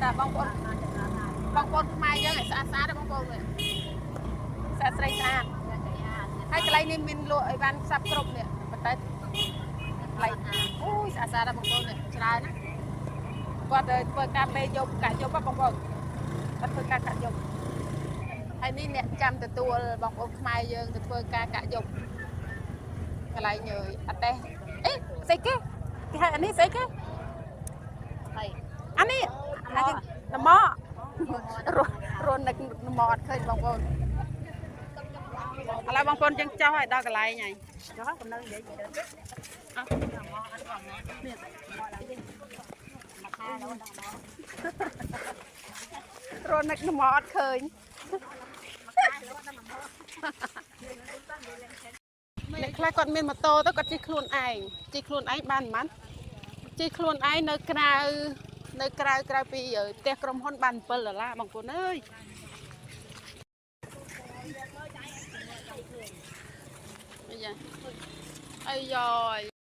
แต่บางคนខ្មែរយើងឲ្យស្អាតដែរបងប្អូនស្អាតស្រីស្អាតហើយកន្លែងនេះមានលក់អីបានផ្សារគ្រប់នេះប៉ុន្តែកន្លែងអូយស្អាតដែរបងប្អូនច្រើនណាគាត់ធ្វើការមេយប់កាក់យប់បងប្អូនគាត់ធ្វើការកាក់យប់ហើយនេះអ្នកចាំទទួលបងប្អូនខ្មែរយើងទៅធ្វើការកាក់យប់កន្លែងញើយអត់ទេអេស្អីគេហៅអានេះស្អីគេហើយអានេះនំរននឹកនំអត់ឃើញបងប្អូនឥឡូវបងប្អូនយើងចុះឲ្យដល់កន្លែងហើយចុះកំនៅនិយាយទៅរននឹកនំអត់ឃើញអ្នកខ្លះគាត់មានម៉ូតូទៅគាត់ជិះខ្លួនឯងបានមិនជិះខ្លួនឯងនៅក្រៅពីផ្ទះក្រុមហ៊ុនបាន$7បងប្អូនអើយអាយ៉ា